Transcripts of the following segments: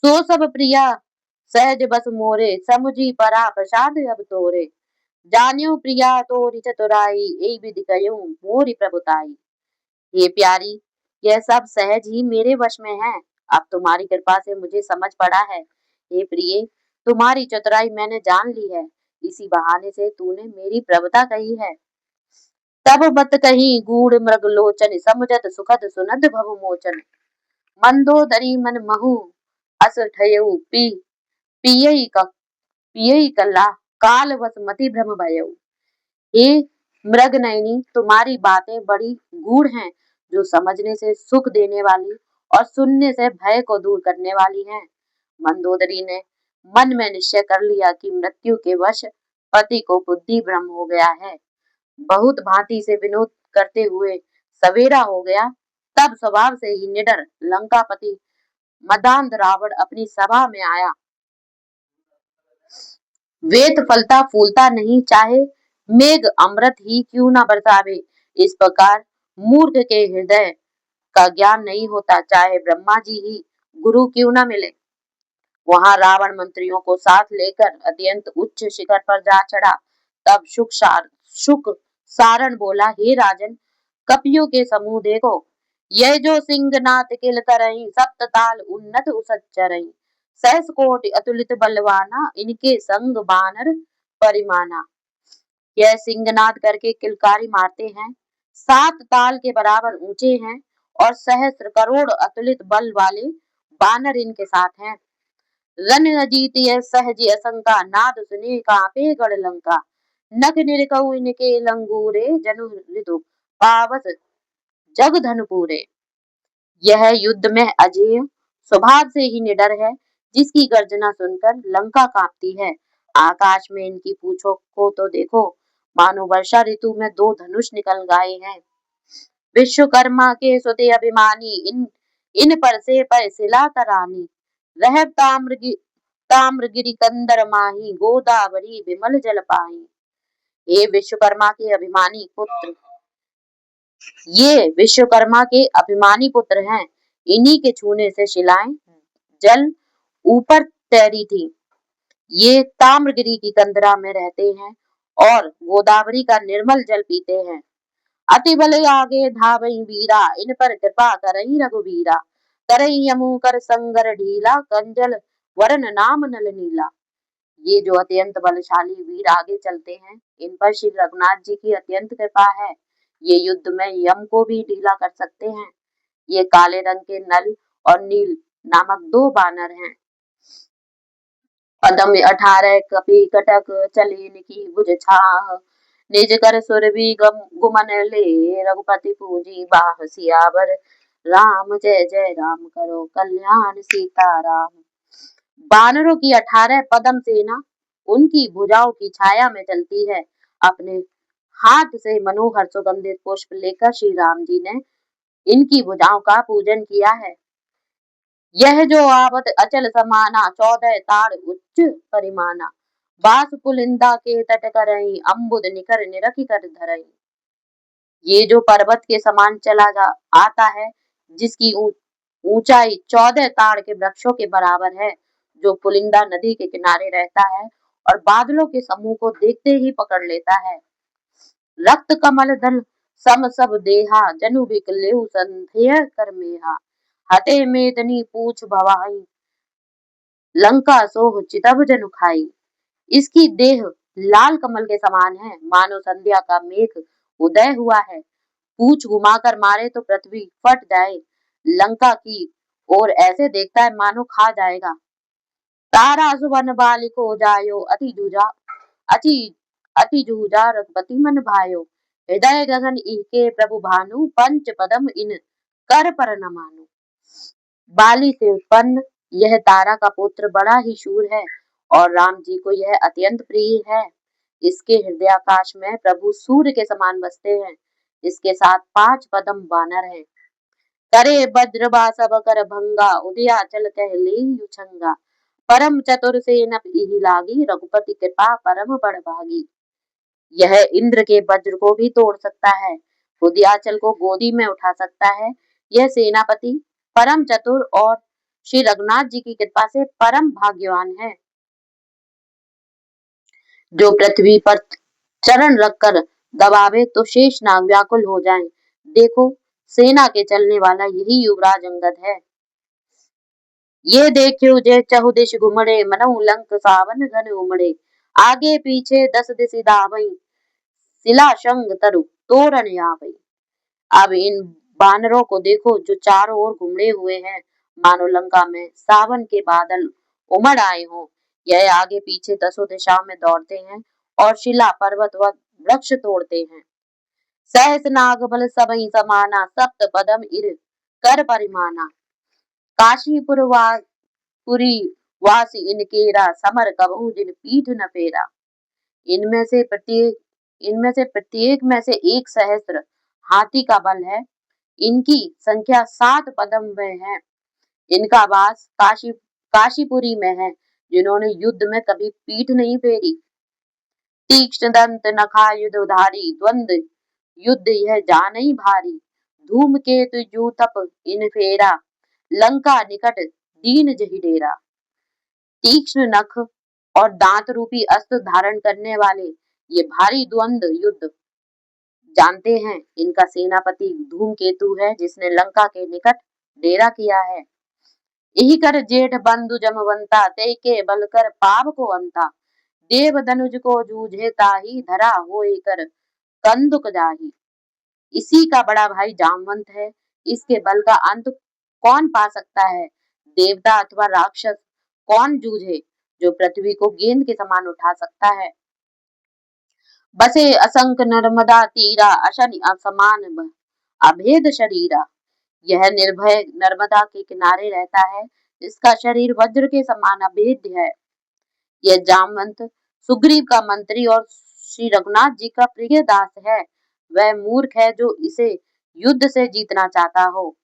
सो सब प्रिया सहज बस मोरे, समुझी परा प्रसाद अब तोरे। जान्यो प्रिया तोरी चतुराई, ए विधि कयूं मोरी प्रभुताई। ये प्यारी, यह सब सहज ही मेरे वश में है। अब तुम्हारी कृपा से मुझे समझ पड़ा है। हे प्रिय, तुम्हारी चतुराई मैंने जान ली है। इसी बहाने से तूने मेरी प्रभुता कही है। तब बत कही गूढ़ मृग लोचन, समुझत सुखद सुनद भव मोचन। मंदोदरी मन महु अस ठयऊ, पियई क पियई कला काल वस मति भ्रम भयऊ। हे मृग नयनी, तुम्हारी बातें बड़ी गूढ़ हैं, जो समझने से सुख देने वाली और सुनने से भय को दूर करने वाली हैं। मंदोदरी ने मन में निश्चय कर लिया कि मृत्यु के वश पति को बुद्धि भ्रम हो गया है। बहुत भांति से विनोद करते हुए सवेरा हो गया। तब स्वभाव से ही निडर लंकापति मदांध रावण अपनी सभा में आया। वेद फलता फूलता नहीं, चाहे मेघ अमृत ही क्यों न बरसावे। इस प्रकार मूर्ख के हृदय का ज्ञान नहीं होता, चाहे ब्रह्मा जी ही गुरु क्यों न मिले। वहां रावण मंत्रियों को साथ लेकर अत्यंत उच्च शिखर पर जा चढ़ा। तब शुक सारण बोला, हे राजन, कपियों के समूह देखो। यह जो सिंहनाथ किल करई, सप्त ताल उन्नत उसच्चरई। सहस कोटि अतुलित बलवाना, इनके संग बानर परिमाना। यह सिंहनाद करके किलकारी मारते हैं, 7 ताल के बराबर ऊंचे हैं और सहस्त्र करोड़ अतुलित बल वाले बानर इनके साथ हैं। रण अजीत यह सहज असंका, नाद सुने कांपे गढ़ लंका। नख निरकऊ इनके लंगूरे, जनु ऋतु पावस जग धन पूरे। यह युद्ध में अजेय, स्वभाव से ही निडर है, जिसकी गर्जना सुनकर लंका कांपती है। आकाश में इनकी पूंछों को तो देखो, मानो वर्षा ऋतु में 2 धनुष निकल गए हैं। विश्वकर्मा के सुते अभिमानी, इन इन पर से पर सिला तरानी। रहब ताम्रगिरि कंदर माही, गोदावरी विमल जल पाही। ये विश्वकर्मा के अभिमानी पुत्र ये विश्वकर्मा के अभिमानी पुत्र हैं। इन्हीं के छूने से शिलाएं जल ऊपर तैरी थी। ये ताम्रगिरी की कंदरा में रहते हैं और गोदावरी का निर्मल जल पीते हैं। अति बल आगे धावई वीरा, इन पर कृपा करई रघुवीरा। करई यमु कर संगर ढीला, कंजल वरण नाम नल नीला। ये जो अत्यंत बलशाली वीर आगे चलते हैं, इन पर श्री रघुनाथ जी की अत्यंत कृपा है। ये युद्ध में यम को भी ढीला कर सकते हैं। ये काले रंग के नल और नील नामक 2 बानर हैं। पदम 18 कपि कटक चले निकी भुज छाह। निज कर सुरभि गुमन ले, रघुपति पूजी बाह सियावर। राम जय जय राम, करो कल्याण सीताराम। बानरों की 18 पदम सेना उनकी भुजाओं की छाया में चलती है। अपने हाथ से मनोहर सुगंधित पुष्प लेकर श्री राम जी ने इनकी भुजाओं का पूजन किया है। यह जो आवत अचल समाना, 14 ताड़ उच्च परिमाना। बास पुलिंदा के तट करई, अम्बुद निकर निरखि कर धरई। ये जो पर्वत के समान चला जा आता है, जिसकी ऊंचाई 14 ताड़ के वृक्षों के बराबर है, जो पुलिंदा नदी के किनारे रहता है और बादलों के समूह को देखते ही पकड़ लेता है। रक्त कमल दल सम सब देहा, जनु बिकलेउ संध्या कर मेहा। हते मेदनी पूछ भवाई, लंका सोह चितब जनु खाई। इसकी देह लाल कमल के समान है, मानो संध्या का मेघ उदय हुआ है। पूछ घुमाकर मारे तो पृथ्वी फट जाए। लंका की ओर ऐसे देखता है मानो खा जाएगा। तारा सुवन बालिको जायो, अति अति जूझा रघुपति मन भायो। हृदय गगन इनके प्रभु भानु, पंच पदम इन कर पर न मानु। बाली से उत्पन्न यह तारा का पुत्र बड़ा ही शूर है और राम जी को यह अत्यंत प्रिय है। इसके हृदयाकाश में प्रभु सूर्य के समान बसते हैं। इसके साथ 5 पदम बानर हैं। करे वज्रबा सब कर भंगा, उदयाचल कह लेई उछंगा। परम चतुर सेन इहि लागी, रघुपति कृपा परम बड़ भागी। यह इंद्र के वज्र को भी तोड़ सकता है, उदयाचल को गोदी में उठा सकता है। यह सेनापति परम चतुर और श्री रघुनाथ जी की कृपा से परम भाग्यवान है जो पृथ्वी पर चरण रखकर दबावे तो शेष नाग व्याकुल हो जाएं। देखो सेना के चलने वाला यही युवराज अंगद है। ये देखियो जय चहुदिश घुमड़े मनऊ लंक सावन घन उमड़े आगे पीछे दस दिशि दावई शिला शंग तरु तोरण आवई। अब इन बानरों को देखो जो चारों ओर घुमड़े हुए हैं मानो लंका में सावन के बादल उमड़ आए हों। यह आगे पीछे दसों दिशाओं में दौड़ते हैं और शिला पर्वत व वृक्ष तोड़ते हैं। सहस नाग बल सबई समाना सप्त पदम इर कर परिमाना काशीपुर पुरी वासी इनकेरा समर कबहू जिन पीठ न फेरा। इनमें से प्रत्येक में से एक सहस्त्र हाथी का बल है। इनकी संख्या 7 पदम में है। इनका वास काशीपुरी में है जिन्होंने युद्ध में कभी पीठ नहीं फेरी। तीक्ष्ण दंत नखायुधधारी द्वंद युद्ध यह जानई भारी धूमकेतु जूतप इन फेरा लंका निकट दीन जही डेरा। तीक्ष्ण नख और दांत रूपी अस्त्र धारण करने वाले ये भारी द्वंद युद्ध जानते हैं। इनका सेनापति धूमकेतु है जिसने लंका के निकट डेरा किया है। यही कर जेठ बंधु जमवंता ते के बल कर पाप को अंता देव धनुज को जूझे ताही धरा होए कर कंदुक जाही। इसी का बड़ा भाई जामवंत है। इसके बल का अंत कौन पा सकता है। देवता अथवा राक्षस कौन जूझे जो पृथ्वी को गेंद के समान उठा सकता है। बसे असंख नर्मदा तीरा अशनि असमान अभेद शरीरा। यह निर्भय नर्मदा के किनारे रहता है। इसका शरीर वज्र के समान अभेद्य है। यह जामवंत सुग्रीव का मंत्री और श्री रघुनाथ जी का प्रिय दास है। वह मूर्ख है जो इसे युद्ध से जीतना चाहता हो।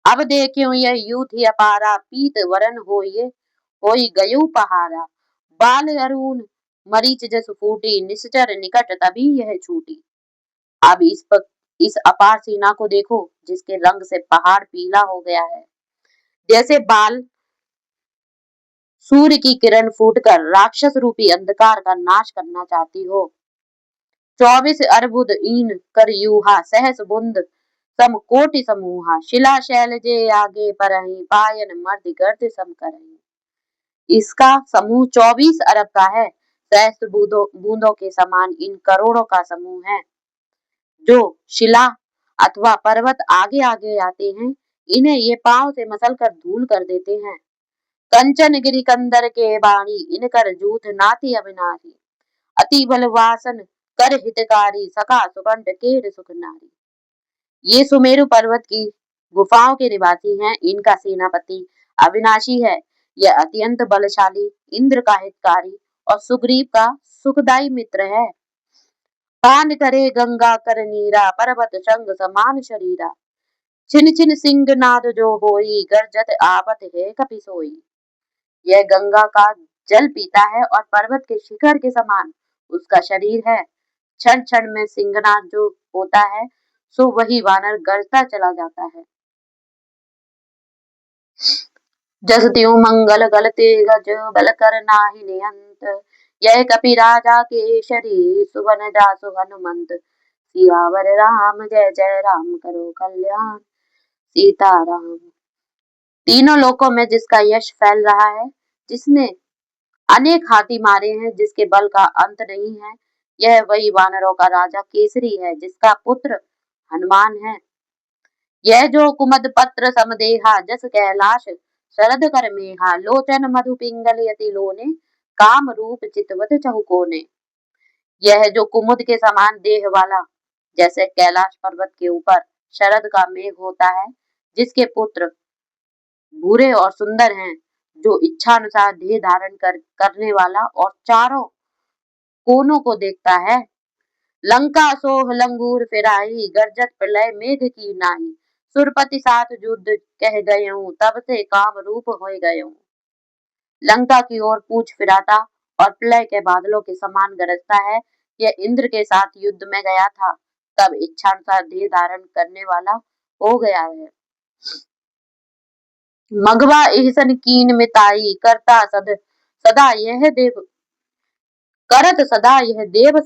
अब देखियो यह यूथ ही अपारा पीत वरन होई गयु पहारा बाल अरुण मरीच जस फूटी निश्चर निकट तभी यह छूटी। अब इस अपार सेना को देखो जिसके रंग से पहाड़ पीला हो गया है जैसे बाल सूर्य की किरण फूटकर राक्षस रूपी अंधकार का नाश करना चाहती हो। 24 अर्बुद ईन कर यूहा सहस बुंद सम कोटि समूहा शिला शैल जे आगे परहि पायन मर्द गर्द सम करहि। इसका समूह 24 अरब का है। सहस्त्र बूंदों के समान इन करोड़ों का समूह है जो शिला अथवा पर्वत आगे आगे आते हैं। इन्हें ये पांव से मसल कर धूल कर देते हैं। कंचन गिरी कंदर के बाणी इनकर जूथ नाति अविनाशी अति बलवासन कर हितकारी सखा सुकंठ केर सुख नारी। ये सुमेरु पर्वत की गुफाओं के निवासी हैं। इनका सेनापति अविनाशी है। यह अत्यंत बलशाली इंद्र का हितकारी और सुग्रीव का सुखदाई मित्र है। पान करे गंगा कर नीरा पर्वत संग समान शरीरा छिन छिन सिंह नाद जो होई गर्जत आवत है कपि सोई। यह गंगा का जल पीता है और पर्वत के शिखर के समान उसका शरीर है। क्षण क्षण में सिंहनाद जो होता है सो वही वानर गरजता चला जाता है। जस त्यों मंगल गलते गज बल कर नाहि नियंत यह कपि राजा के शरीर सुवन जासु हनुमंत सियावर राम जय जय राम करो कल्याण सीताराम। तीनों लोकों में जिसका यश फैल रहा है जिसने अनेक हाथी मारे हैं जिसके बल का अंत नहीं है यह वही वानरों का राजा केसरी है जिसका पुत्र हनुमान है। यह जो कुमद पत्र समदेहा जस कैलाश शरद कर मेहा लोचन मधु पिंगल यति लोने काम रूप चितवत चहुकोने। यह जो कुमुद के समान देह वाला जैसे कैलाश पर्वत के ऊपर शरद का मेघ होता है जिसके पुत्र भूरे और सुंदर हैं जो इच्छा अनुसार देह धारण करने वाला और चारों कोनों को देखता है। लंका सोह लंगूर फिराई गर्जत प्रलय मेघ की नाही सुरपति साथ युद्ध कह गयऊं तब से काम रूप हो गयऊं। लंका की ओर पूछ फिराता और प्रलय के बादलों के समान गरजता है। यह इंद्र के साथ युद्ध में गया था तब इच्छा अनुसार देह धारण करने वाला हो गया है। मघवा एहसन कीन मिताई करता सदा यह देव करत सदा यह देव